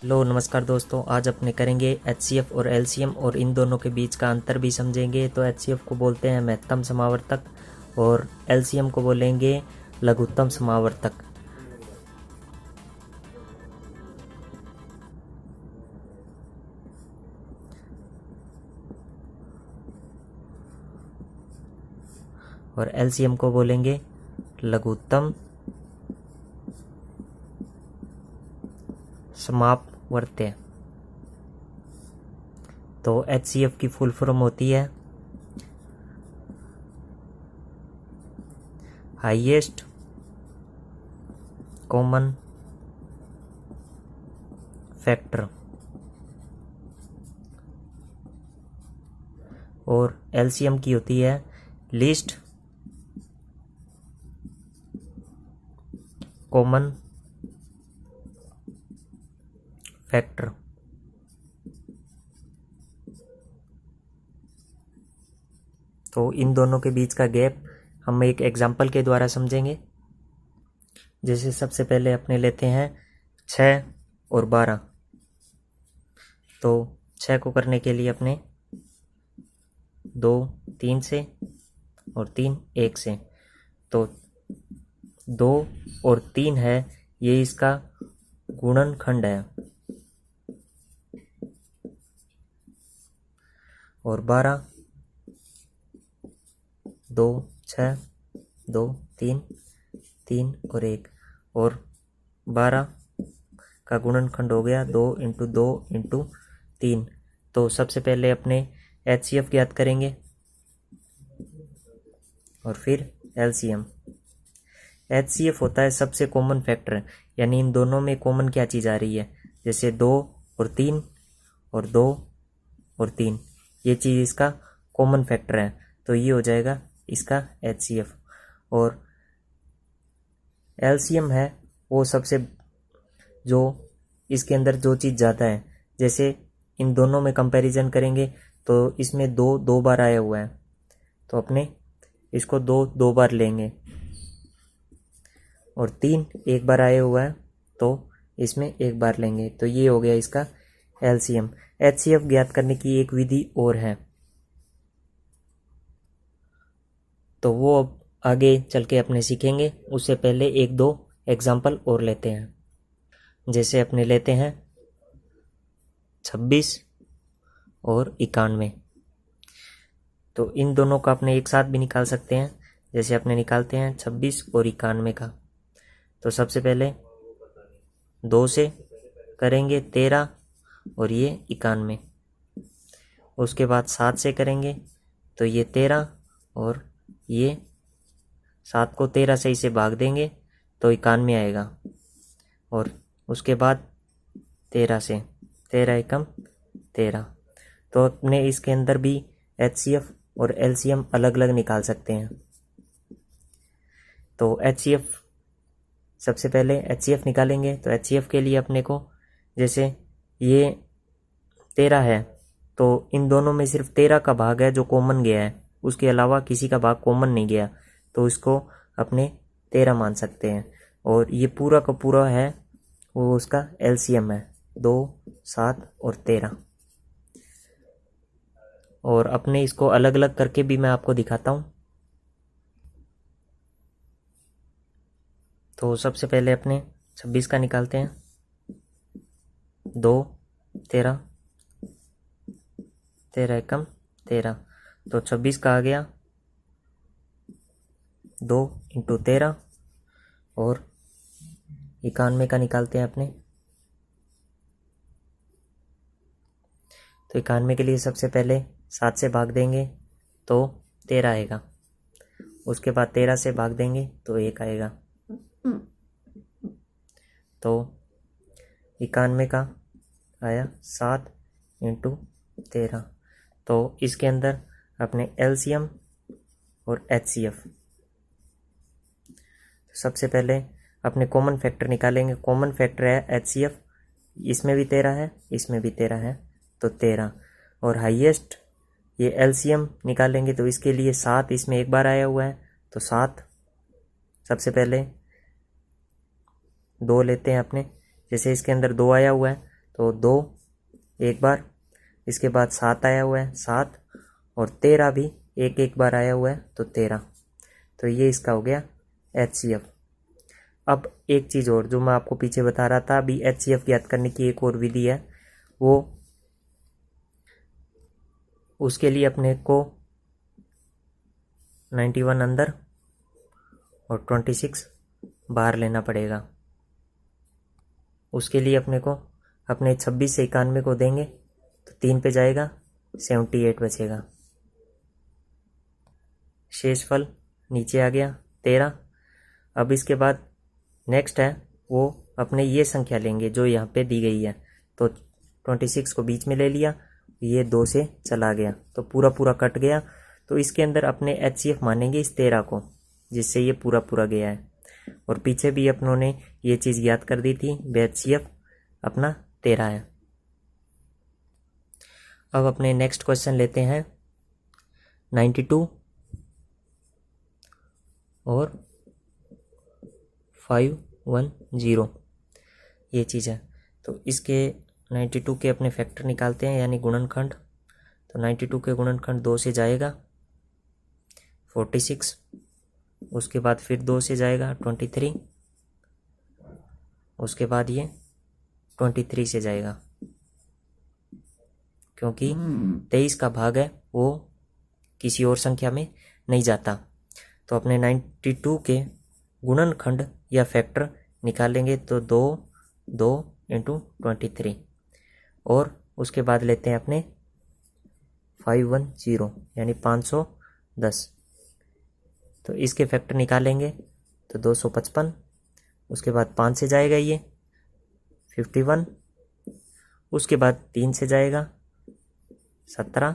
Hello नमस्कार दोस्तों, आज अपने करेंगे एचसीएफ और एलसीएम और इन दोनों के बीच का अंतर भी समझेंगे। तो एचसीएफ को बोलते हैं महत्तम समावर्तक और एलसीएम को बोलेंगे लघुत्तम समावर्तक। और एलसीएम को बोलेंगे लघुत्तम समापवर्त्य। तो एचसीएफ की फुल फॉर्म होती है हाईएस्ट कॉमन फैक्टर और एलसीएम की होती है लीस्ट कॉमन फैक्टर। तो इन दोनों के बीच का गैप हम एक एग्जाम्पल के द्वारा समझेंगे। जैसे सबसे पहले अपने लेते हैं 6 और 12। तो 6 को करने के लिए अपने 2 3 से और 3 1 से। तो 2 और 3 है, ये इसका गुणनखंड है। और 12 2 6 2 3 3 और 1 और 12 का गुणनखंड हो गया 2 इंटू 2 इंटू 3। तो सबसे पहले अपने एचसीएफ ज्ञात करेंगे और फिर एलसीएम। एचसीएफ होता है सबसे कॉमन फैक्टर, यानी इन दोनों में कॉमन क्या चीज़ आ रही है। जैसे 2 और 3 और 2 और 3, ये चीज़ इसका कॉमन फैक्टर है, तो ये हो जाएगा इसका एचसीएफ। और एलसीएम है वो सबसे जो इसके अंदर जो चीज़ ज़्यादा है। जैसे इन दोनों में कंपैरिजन करेंगे तो इसमें 2 2 बार आया हुआ है, तो अपने इसको 2 2 बार लेंगे। और 3 1 बार आया हुआ है, तो इसमें 1 बार लेंगे। तो ये हो गया इसका एलसीएम। एचसीएफ ज्ञात करने की एक विधि और है, तो वो अब आगे चल के अपने सीखेंगे। उससे पहले 1-2 एग्जाम्पल और लेते हैं। जैसे अपने लेते हैं 26 और 91। तो इन दोनों का अपने एक साथ भी निकाल सकते हैं। जैसे अपने निकालते हैं 26 और 91 का। तो सबसे पहले 2 से करेंगे 13 और ये 91। उसके बाद 7 से करेंगे तो ये 13 और ये 7 को 13 से इसे भाग देंगे तो 91 आएगा। और उसके बाद 13 से 13 एकम 13। तो अपने इसके अंदर भी एचसीएफ और एलसीएम अलग अलग निकाल सकते हैं। तो एचसीएफ सबसे पहले एचसीएफ निकालेंगे। तो एचसीएफ के लिए अपने को जैसे ये 13 है, तो इन दोनों में सिर्फ 13 का भाग है जो कॉमन गया है, उसके अलावा किसी का भाग कॉमन नहीं गया, तो इसको अपने 13 मान सकते हैं। और ये पूरा का पूरा है वो उसका एलसीएम है 2 7 और 13। और अपने इसको अलग अलग करके भी मैं आपको दिखाता हूँ। तो सबसे पहले अपने 26 का निकालते हैं। 2 13 13 एकम 13। तो 26 का आ गया 2 इंटू 13 और 91 का निकालते हैं अपने। तो 91 के लिए सबसे पहले 7 से भाग देंगे तो 13 आएगा। उसके बाद 13 से भाग देंगे तो 1 आएगा। तो 91 का आया 7 इंटू 13। तो इसके अंदर अपने एलसीएम और एचसीएफ। सबसे पहले अपने कॉमन फैक्टर निकालेंगे। कॉमन फैक्टर है एचसीएफ, इसमें भी 13 है, इसमें भी 13 है, तो 13। और हाईएस्ट ये एलसीएम निकालेंगे तो इसके लिए 7 इसमें 1 बार आया हुआ है, तो 7 सबसे पहले 2 लेते हैं अपने। जैसे इसके अंदर 2 आया हुआ है तो 2 एक बार, इसके बाद 7 आया हुआ है 7, और 13 भी एक एक बार आया हुआ है तो 13। तो ये इसका हो गया HCF। अब एक चीज़ और जो मैं आपको पीछे बता रहा था, अभी HCF ज्ञात करने की एक और विधि है, वो उसके लिए अपने को 91 अंदर और 26 बाहर लेना पड़ेगा। उसके लिए अपने को अपने 26 से 91 को देंगे तो 3 पे जाएगा, 78 बचेगा। शेषफल नीचे आ गया 13। अब इसके बाद नेक्स्ट है वो अपने ये संख्या लेंगे जो यहाँ पे दी गई है, तो 26 को बीच में ले लिया, ये 2 से चला गया तो पूरा पूरा कट गया। तो इसके अंदर अपने HCF मानेंगे इस 13 को, जिससे ये पूरा पूरा गया है। और पीछे भी अपनों ने ये चीज़ याद कर दी थी, HCF अपना 13 है। अब अपने नेक्स्ट क्वेश्चन लेते हैं 92 और 510, ये चीज़ है। तो इसके 92 के अपने फैक्टर निकालते हैं, यानी गुणनखंड। तो 92 के गुणनखंड 2 से जाएगा 46, उसके बाद फिर 2 से जाएगा 23, उसके बाद ये 23 से जाएगा, क्योंकि 23 का भाग है वो किसी और संख्या में नहीं जाता। तो अपने 92 के गुणनखंड या फैक्टर निकालेंगे तो 2 2 इंटू 23, और उसके बाद लेते हैं अपने 510 यानी 510। तो इसके फैक्टर निकालेंगे तो 255, उसके बाद 5 से जाएगा ये 51, उसके बाद 3 से जाएगा 17,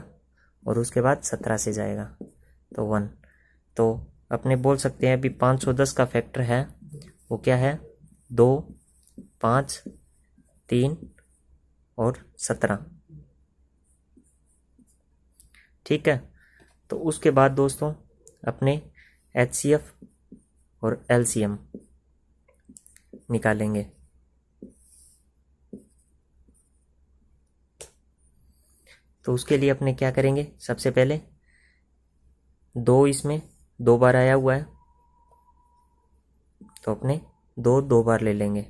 और उसके बाद 17 से जाएगा तो 1। तो अपने बोल सकते हैं अभी 510 का फैक्टर है वो क्या है, 2 5 3 और 17। ठीक है। तो उसके बाद दोस्तों अपने HCF और LCM निकालेंगे। तो उसके लिए अपने क्या करेंगे, सबसे पहले 2 इसमें 2 बार आया हुआ है तो अपने 2 2 बार ले लेंगे।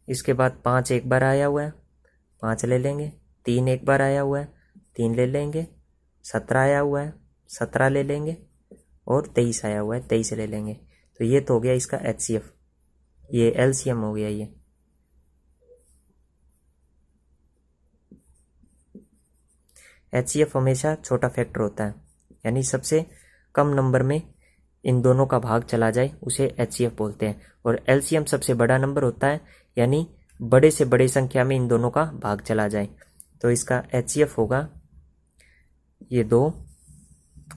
इसके बाद 5 एक बार आया हुआ है 5 ले लेंगे, 3 एक बार आया हुआ है 3 ले लेंगे, 17 आया हुआ है 17 ले लेंगे, और 23 आया हुआ है 23 ले लेंगे। तो ये तो हो गया इसका HCF, ये LCM हो गया। ये HCF हमेशा छोटा फैक्टर होता है, यानी सबसे कम नंबर में इन दोनों का भाग चला जाए उसे HCF बोलते हैं। और LCM सबसे बड़ा नंबर होता है, यानी बड़े से बड़े संख्या में इन दोनों का भाग चला जाए। तो इसका HCF होगा, ये 2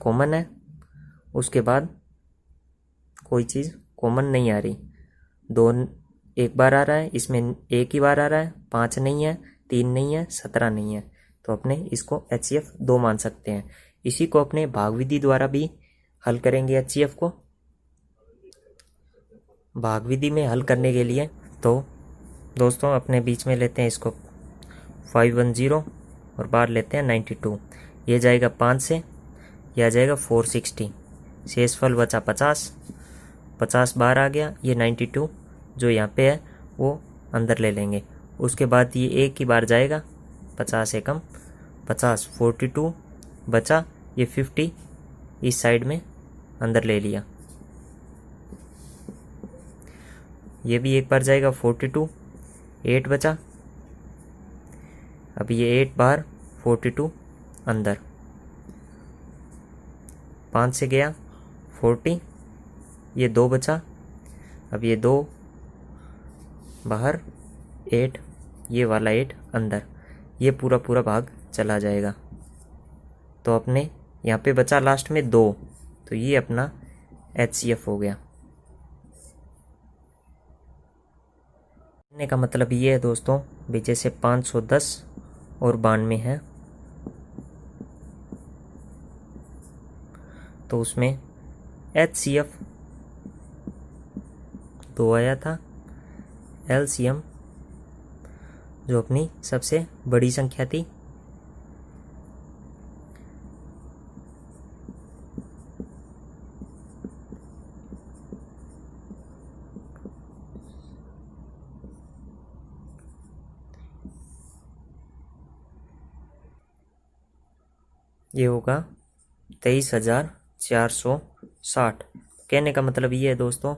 कॉमन है, उसके बाद कोई चीज़ कॉमन नहीं आ रही, 2 एक बार आ रहा है, इसमें एक ही बार आ रहा है, 5 नहीं है, 3 नहीं है, 17 नहीं है। तो अपने इसको HCF 2 मान सकते हैं। इसी को अपने भाग विधि द्वारा भी हल करेंगे HCF को। भाग विधि में हल करने के लिए तो दोस्तों अपने बीच में लेते हैं इसको 510 और बाहर लेते हैं 92। ये जाएगा 5 से, यह जाएगा 460, शेषफल बचा 50, 50 बाहर आ गया, ये 92 जो यहाँ पे है वो अंदर ले लेंगे। उसके बाद ये एक ही बार जाएगा 50 से कम, 50 42 बचा, ये 50 इस साइड में अंदर ले लिया, ये भी एक बार जाएगा 42, 8 बचा, अब ये 8 बाहर 42 अंदर, 5 से गया 40, ये 2 बचा, अब ये 2 बाहर 8, ये वाला 8 अंदर, ये पूरा पूरा भाग चला जाएगा। तो अपने यहाँ पे बचा लास्ट में 2, तो ये अपना HCF हो गया। कहने का मतलब ये है दोस्तों, भी जैसे 510 और 92 है तो उसमें HCF 2 आया था, LCM जो अपनी सबसे बड़ी संख्या थी। ये होगा 23,460। कहने का मतलब ये है दोस्तों,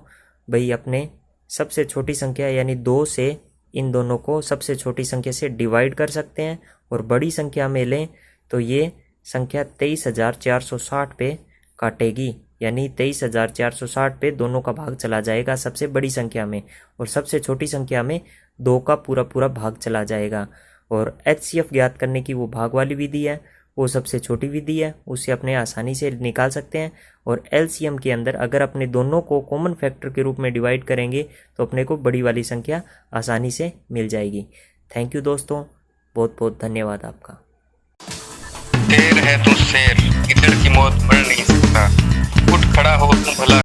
भाई अपने सबसे छोटी संख्या यानी 2 से इन दोनों को सबसे छोटी संख्या से डिवाइड कर सकते हैं, और बड़ी संख्या में लें तो ये संख्या 23,460 पे काटेगी, यानी 23,460 पे दोनों का भाग चला जाएगा सबसे बड़ी संख्या में, और सबसे छोटी संख्या में 2 का पूरा पूरा भाग चला जाएगा। और HCF ज्ञात करने की वो भाग वाली विधि है, वो सबसे छोटी विधि है, उसे अपने आसानी से निकाल सकते हैं। और LCM के अंदर अगर अपने दोनों को कॉमन फैक्टर के रूप में डिवाइड करेंगे तो अपने को बड़ी वाली संख्या आसानी से मिल जाएगी। थैंक यू दोस्तों, बहुत बहुत धन्यवाद आपका। शेर है तू शेर, गिद्दड़ की मौत मर नहीं सकता, उठ खड़ा हो तू भला।